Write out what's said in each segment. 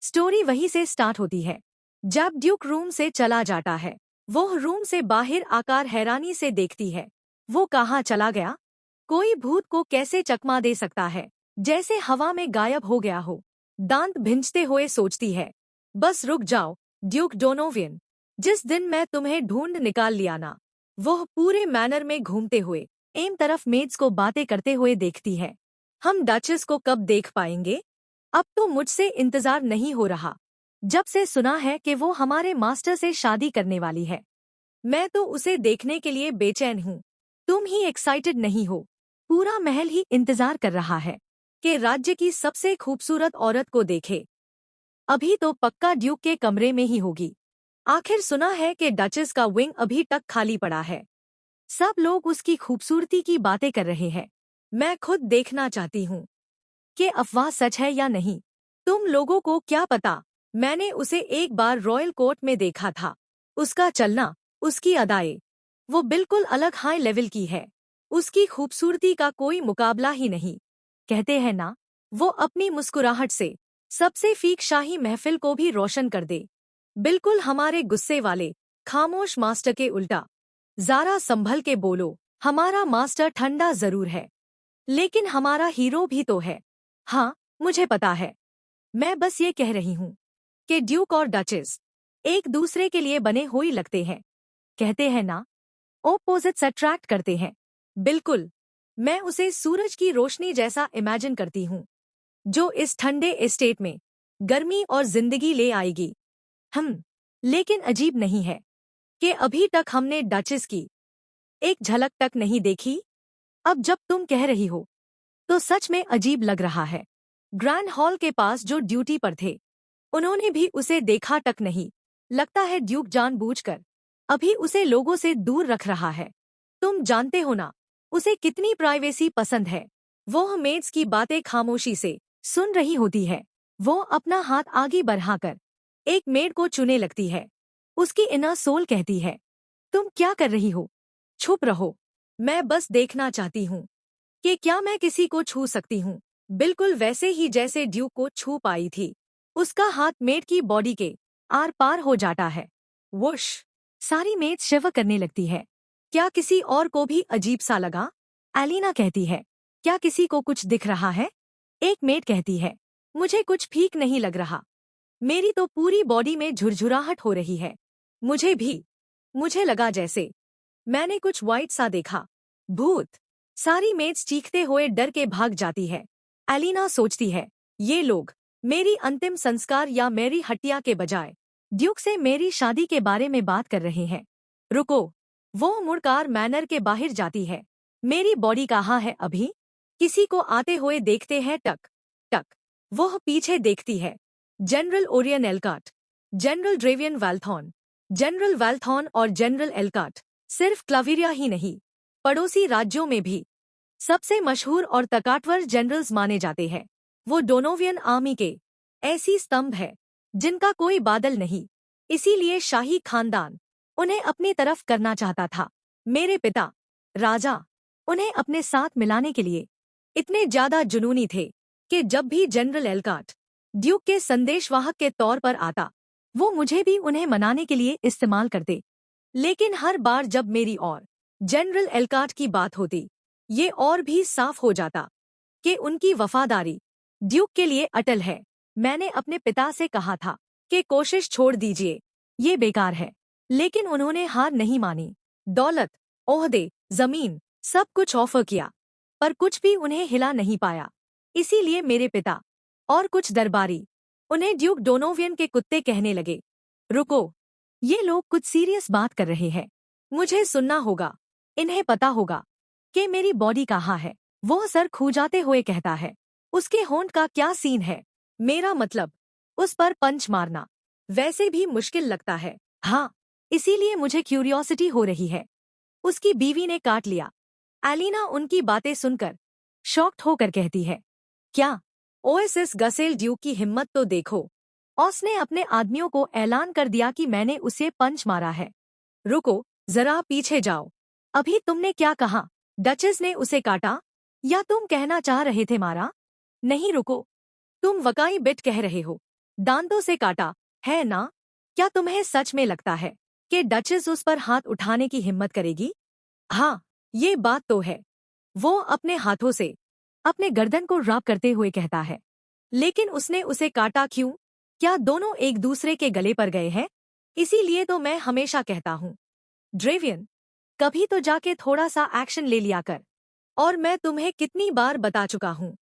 Story वहीं से start होती है जब ड्यूक रूम से चला जाता है। वो रूम से बाहर आकर हैरानी से देखती है। वो कहाँ चला गया? कोई भूत को कैसे चकमा दे सकता है? जैसे हवा में गायब हो गया हो। दांत भिंचते हुए सोचती है, बस रुक जाओ ड्यूक डोनोवियन, जिस दिन मैं तुम्हें ढूंढ निकाल लिया ना। वह पूरे मैनर में घूमते हुए एम तरफ मेड्स को बातें करते हुए देखती है। हम डचेस को कब देख पाएंगे? अब तो मुझसे इंतजार नहीं हो रहा। जब से सुना है कि वो हमारे मास्टर से शादी करने वाली है, मैं तो उसे देखने के लिए बेचैन हूँ। तुम ही एक्साइटेड नहीं हो? पूरा महल ही इंतजार कर रहा है कि राज्य की सबसे खूबसूरत औरत को देखे। अभी तो पक्का ड्यूक के कमरे में ही होगी। आखिर सुना है कि डचेस का विंग अभी तक खाली पड़ा है। सब लोग उसकी खूबसूरती की बातें कर रहे हैं। मैं खुद देखना चाहती हूँ कि अफवाह सच है या नहीं। तुम लोगों को क्या पता? मैंने उसे एक बार रॉयल कोर्ट में देखा था। उसका चलना, उसकी अदाएं, वो बिल्कुल अलग हाई लेवल की है। उसकी खूबसूरती का कोई मुकाबला ही नहीं। कहते हैं ना, वो अपनी मुस्कुराहट से सबसे फीक शाही महफिल को भी रोशन कर दे। बिल्कुल हमारे गुस्से वाले खामोश मास्टर के उल्टा। ज़रा संभल के बोलो। हमारा मास्टर ठंडा जरूर है, लेकिन हमारा हीरो भी तो है। हाँ, मुझे पता है। मैं बस ये कह रही हूँ कि ड्यूक और डचेस एक दूसरे के लिए बने हुए लगते हैं। कहते हैं ना, ओपोजिट्स अट्रैक्ट करते हैं। बिल्कुल, मैं उसे सूरज की रोशनी जैसा इमेजिन करती हूँ, जो इस ठंडे एस्टेट में गर्मी और जिंदगी ले आएगी। लेकिन अजीब नहीं है कि अभी तक हमने डचेस की एक झलक तक नहीं देखी? अब जब तुम कह रही हो तो सच में अजीब लग रहा है। ग्रैंड हॉल के पास जो ड्यूटी पर थे, उन्होंने भी उसे देखा तक नहीं। लगता है ड्यूक जानबूझकर अभी उसे लोगों से दूर रख रहा है। तुम जानते हो ना, उसे कितनी प्राइवेसी पसंद है। वो मेड्स की बातें खामोशी से सुन रही होती है। वो अपना हाथ आगे बढ़ाकर एक मेड को चुने लगती है। उसकी इनर सोल कहती है, तुम क्या कर रही हो? चुप रहो। मैं बस देखना चाहती हूँ कि क्या मैं किसी को छू सकती हूँ, बिल्कुल वैसे ही जैसे ड्यूक को छू पाई थी। उसका हाथ मेड की बॉडी के आर पार हो जाता है। वुश! सारी मेड शिवर करने लगती है। क्या किसी और को भी अजीब सा लगा? एलिना कहती है, क्या किसी को कुछ दिख रहा है? एक मेड कहती है, मुझे कुछ ठीक नहीं लग रहा। मेरी तो पूरी बॉडी में झुरझुराहट हो रही है। मुझे भी। मुझे लगा जैसे मैंने कुछ व्हाइट सा देखा। भूत! सारी मेड्स चीखते हुए डर के भाग जाती है। एलिना सोचती है, ये लोग मेरी अंतिम संस्कार या मेरी हत्या के बजाय ड्यूक से मेरी शादी के बारे में बात कर रहे हैं। रुको! वो मुड़कर मैनर के बाहर जाती है। मेरी बॉडी कहाँ है अभी? किसी को आते हुए देखते हैं। टक टक। वह पीछे देखती है। जनरल ओरियन एलकाट, जनरल ड्रेवियन वैल्थॉन, जनरल वैल्थॉन और जनरल एलकाट सिर्फ क्लाविरिया ही नहीं, पड़ोसी राज्यों में भी सबसे मशहूर और ताकतवर जनरल्स माने जाते हैं। वो डोनोवियन आर्मी के ऐसी स्तंभ है जिनका कोई बादल नहीं। इसीलिए शाही खानदान उन्हें अपनी तरफ करना चाहता था। मेरे पिता राजा उन्हें अपने साथ मिलाने के लिए इतने ज्यादा जुनूनी थे कि जब भी जनरल एलकाट ड्यूक के संदेशवाहक के तौर पर आता, वो मुझे भी उन्हें मनाने के लिए इस्तेमाल करते। लेकिन हर बार जब मेरी और जनरल एलकाट की बात होती, ये और भी साफ हो जाता कि उनकी वफादारी ड्यूक के लिए अटल है। मैंने अपने पिता से कहा था कि कोशिश छोड़ दीजिए, ये बेकार है। लेकिन उन्होंने हार नहीं मानी। दौलत, ओहदे, जमीन, सब कुछ ऑफर किया, पर कुछ भी उन्हें हिला नहीं पाया। इसीलिए मेरे पिता और कुछ दरबारी उन्हें ड्यूक डोनोवियन के कुत्ते कहने लगे। रुको! ये लोग कुछ सीरियस बात कर रहे हैं। मुझे सुनना होगा। इन्हें पता होगा कि मेरी बॉडी कहाँ है। वो सर खुजाते हुए कहता है, उसके होंठ का क्या सीन है? मेरा मतलब, उस पर पंच मारना वैसे भी मुश्किल लगता है। हाँ, इसीलिए मुझे क्यूरियोसिटी हो रही है। उसकी बीवी ने काट लिया। एलिना उनकी बातें सुनकर शॉक्ड होकर कहती है, क्या? ओएसएस गसेल ड्यूक की हिम्मत तो देखो। उसने अपने आदमियों को ऐलान कर दिया कि मैंने उसे पंच मारा है। रुको, जरा पीछे जाओ। अभी तुमने क्या कहा? डचेस ने उसे काटा? या तुम कहना चाह रहे थे मारा? नहीं रुको, तुम वकाई बिट कह रहे हो। दांतों से काटा, है ना? क्या तुम्हें सच में लगता है कि डचेस उस पर हाथ उठाने की हिम्मत करेगी? हाँ, ये बात तो है। वो अपने हाथों से अपने गर्दन को रब करते हुए कहता है। लेकिन उसने उसे काटा क्यों? क्या दोनों एक दूसरे के गले पर गए हैं? इसीलिए तो मैं हमेशा कहता हूँ, ड्रेवियन, कभी तो जाके थोड़ा सा एक्शन ले लिया कर। और मैं तुम्हें कितनी बार बता चुका हूँ,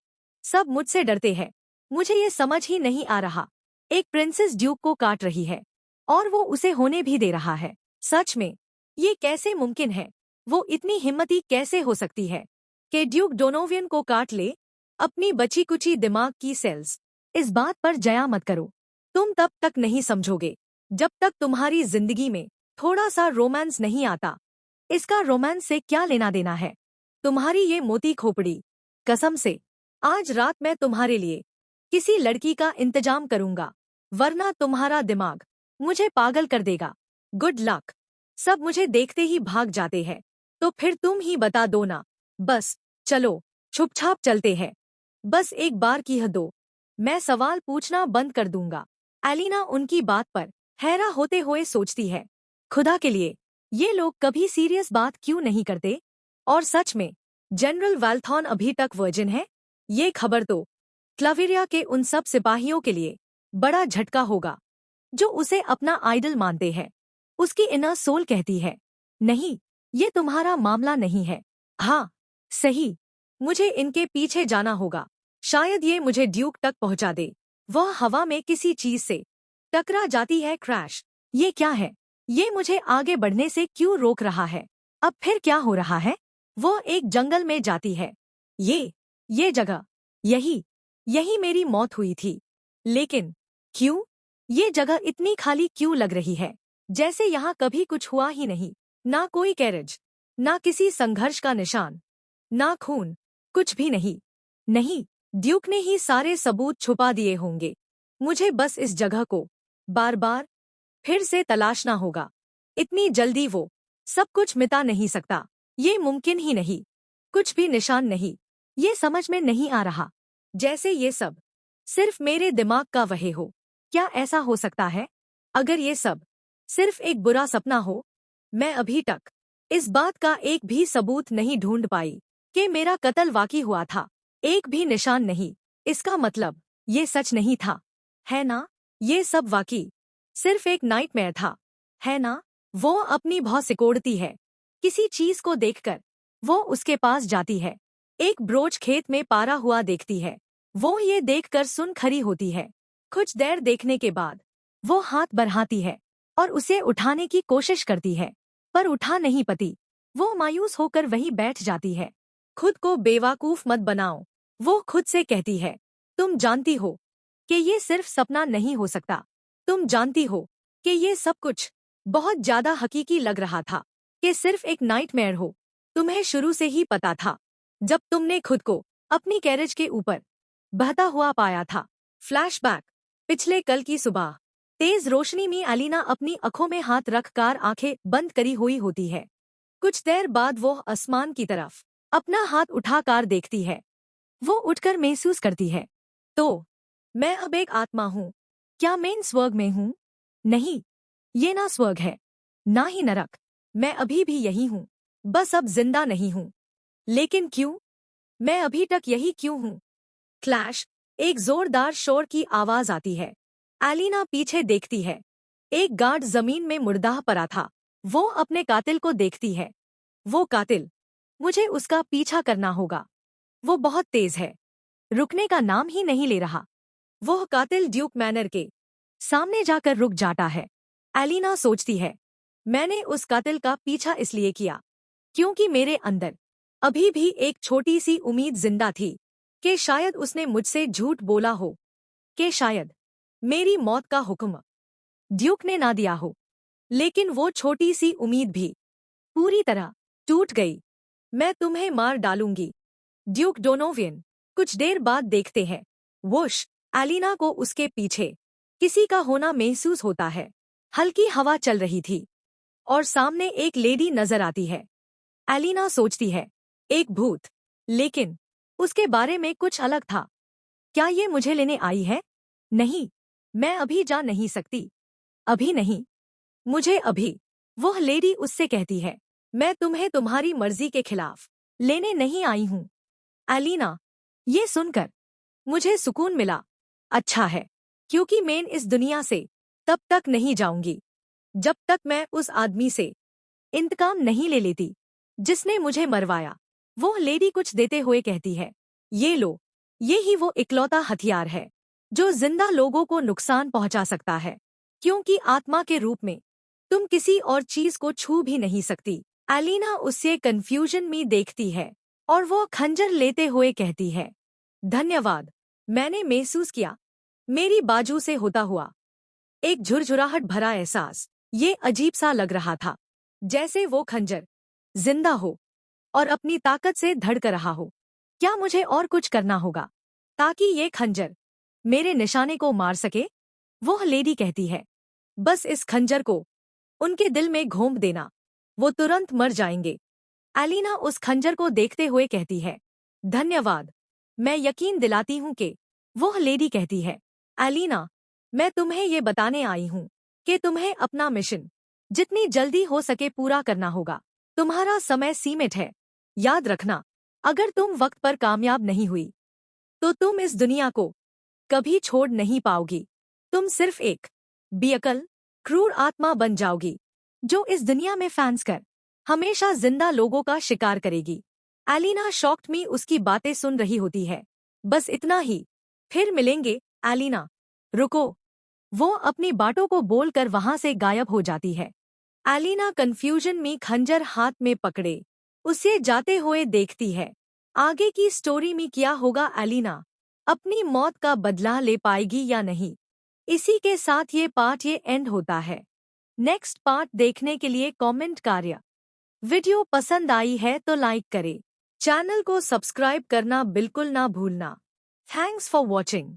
सब मुझसे डरते हैं। मुझे ये समझ ही नहीं आ रहा, एक प्रिंसेस ड्यूक को काट रही है और वो उसे होने भी दे रहा है। सच में, ये कैसे मुमकिन है? वो इतनी हिम्मती कैसे हो सकती है कि ड्यूक डोनोवियन को काट ले? अपनी बची कुची दिमाग की सेल्स, इस बात पर जया मत करो। तुम तब तक नहीं समझोगे जब तक तुम्हारी जिंदगी में थोड़ा सा रोमांस नहीं आता। इसका रोमांस से क्या लेना देना है? तुम्हारी ये मोती खोपड़ी, कसम से आज रात मैं तुम्हारे लिए किसी लड़की का इंतजाम करूंगा, वरना तुम्हारा दिमाग मुझे पागल कर देगा। Good luck. सब मुझे देखते ही भाग जाते हैं, तो फिर तुम ही बता दो ना। बस चलो, छुपछाप चलते हैं। बस एक बार की हद दो, मैं सवाल पूछना बंद कर दूंगा। एलिना उनकी बात पर हैरा होते हुए सोचती है, खुदा के लिए, ये लोग कभी सीरियस बात क्यों नहीं करते? और सच में, जनरल वाल्थॉन अभी तक वर्जिन है? ये खबर तो क्लावेरिया के उन सब सिपाहियों के लिए बड़ा झटका होगा जो उसे अपना आइडल मानते हैं। उसकी इनर सोल कहती है, नहीं, ये तुम्हारा मामला नहीं है। हाँ, सही, मुझे इनके पीछे जाना होगा। शायद ये मुझे ड्यूक तक पहुंचा दे। वह हवा में किसी चीज से टकरा जाती है। क्रैश। ये क्या है? ये मुझे आगे बढ़ने से क्यों रोक रहा है? अब फिर क्या हो रहा है? वो एक जंगल में जाती है। ये जगह, यही यही मेरी मौत हुई थी। लेकिन क्यों? ये जगह इतनी खाली क्यों लग रही है? जैसे यहाँ कभी कुछ हुआ ही नहीं। ना कोई कैरेज, ना किसी संघर्ष का निशान, ना खून, कुछ भी नहीं। नहीं, ड्यूक ने ही सारे सबूत छुपा दिए होंगे। मुझे बस इस जगह को बार बार फिर से तलाशना होगा। इतनी जल्दी वो सब कुछ मिटा नहीं सकता। ये मुमकिन ही नहीं। कुछ भी निशान नहीं। ये समझ में नहीं आ रहा, जैसे ये सब सिर्फ मेरे दिमाग का वहे हो। क्या ऐसा हो सकता है? अगर ये सब सिर्फ एक बुरा सपना हो? मैं अभी तक इस बात का एक भी सबूत नहीं ढूंढ पाई कि मेरा कत्ल वाकई हुआ था। एक भी निशान नहीं। इसका मतलब ये सच नहीं था, है ना? ये सब वाकई सिर्फ एक नाइटमेयर था, है ना? वो अपनी भौं सिकोड़ती है। किसी चीज को देखकर वो उसके पास जाती है। एक ब्रोच खेत में पारा हुआ देखती है। वो ये देखकर सुन खरी होती है। कुछ देर देखने के बाद वो हाथ बढ़ाती है और उसे उठाने की कोशिश करती है, पर उठा नहीं पाती। वो मायूस होकर वहीं बैठ जाती है। खुद को बेवकूफ मत बनाओ, वो खुद से कहती है। तुम जानती हो कि ये सिर्फ सपना नहीं हो सकता। तुम जानती हो कि ये सब कुछ बहुत ज्यादा हकीकी लग रहा था, कि सिर्फ एक नाइटमेयर हो। तुम्हें शुरू से ही पता था, जब तुमने खुद को अपनी कैरेज के ऊपर बहता हुआ पाया था। फ्लैशबैक, पिछले कल की सुबह। तेज रोशनी में एलिना अपनी आंखों में हाथ रखकर आंखें बंद करी हुई होती है। कुछ देर बाद वो आसमान की तरफ अपना हाथ उठाकर देखती है। वो उठकर महसूस करती है, तो मैं अब एक आत्मा हूँ। क्या मैं स्वर्ग में हूँ? नहीं, ये ना स्वर्ग है, ना ही नरक। मैं अभी भी यही हूँ, बस अब जिंदा नहीं हूँ। लेकिन क्यों? मैं अभी तक यही क्यों हूँ? क्लैश। एक जोरदार शोर की आवाज आती है। एलिना पीछे देखती है। एक गार्ड जमीन में मुर्दाह पड़ा था। वो अपने कातिल को देखती है। वो कातिल, मुझे उसका पीछा करना होगा। वो बहुत तेज है, रुकने का नाम ही नहीं ले रहा। वह कातिल ड्यूक मैनर के सामने जाकर रुक जाता है। एलिना सोचती है, मैंने उस कातिल का पीछा इसलिए किया क्योंकि मेरे अंदर अभी भी एक छोटी सी उम्मीद जिंदा थी कि शायद उसने मुझसे झूठ बोला हो, कि शायद मेरी मौत का हुक्म ड्यूक ने ना दिया हो। लेकिन वो छोटी सी उम्मीद भी पूरी तरह टूट गई। मैं तुम्हें मार डालूंगी, ड्यूक डोनोवियन। कुछ देर बाद देखते हैं, वुश, एलिना को उसके पीछे किसी का होना महसूस होता है। हल्की हवा चल रही थी और सामने एक लेडी नजर आती है। एलिना सोचती है, एक भूत, लेकिन उसके बारे में कुछ अलग था। क्या ये मुझे लेने आई है? नहीं, मैं अभी जा नहीं सकती। अभी नहीं। मुझे अभी। वह लेडी उससे कहती है, मैं तुम्हें तुम्हारी मर्जी के खिलाफ लेने नहीं आई हूं। एलिना, ये सुनकर मुझे सुकून मिला। अच्छा है, क्योंकि मैं इस दुनिया से तब तक नहीं जाऊंगी जब तक मैं उस आदमी से इंतकाम नहीं ले लेती जिसने मुझे मरवाया। वो लेडी कुछ देते हुए कहती है, ये लो, ये ही वो इकलौता हथियार है जो जिंदा लोगों को नुकसान पहुंचा सकता है, क्योंकि आत्मा के रूप में तुम किसी और चीज को छू भी नहीं सकती। एलिना उससे कंफ्यूजन में देखती है और वो खंजर लेते हुए कहती है, धन्यवाद। मैंने महसूस किया मेरी बाजू से होता हुआ एक झुरझुराहट भरा एहसास। ये अजीब सा लग रहा था, जैसे वो खंजर जिंदा हो और अपनी ताकत से धड़क रहा हो। क्या मुझे और कुछ करना होगा ताकि ये खंजर मेरे निशाने को मार सके? वो लेडी कहती है, बस इस खंजर को उनके दिल में घोंप देना, वो तुरंत मर जाएंगे। एलिना उस खंजर को देखते हुए कहती है, धन्यवाद। मैं यकीन दिलाती हूँ कि वो लेडी कहती है, एलिना, मैं तुम्हें ये बताने आई हूँ कि तुम्हें अपना मिशन जितनी जल्दी हो सके पूरा करना होगा। तुम्हारा समय सीमित है। याद रखना, अगर तुम वक्त पर कामयाब नहीं हुई तो तुम इस दुनिया को कभी छोड़ नहीं पाओगी। तुम सिर्फ एक बेअक्ल, क्रूर आत्मा बन जाओगी जो इस दुनिया में फैंस कर हमेशा जिंदा लोगों का शिकार करेगी। एलिना शॉक्ड में उसकी बातें सुन रही होती है। बस इतना ही। फिर मिलेंगे। एलिना, रुको। वो अपनी बातों को बोलकर वहां से गायब हो जाती है। एलिना कंफ्यूजन में खंजर हाथ में पकड़े उसे जाते हुए देखती है। आगे की स्टोरी में क्या होगा? एलिना अपनी मौत का बदला ले पाएगी या नहीं? इसी के साथ ये एंड होता है। नेक्स्ट पार्ट देखने के लिए कमेंट कार्य। वीडियो पसंद आई है तो लाइक करें। चैनल को सब्सक्राइब करना बिल्कुल ना भूलना। Thanks for watching.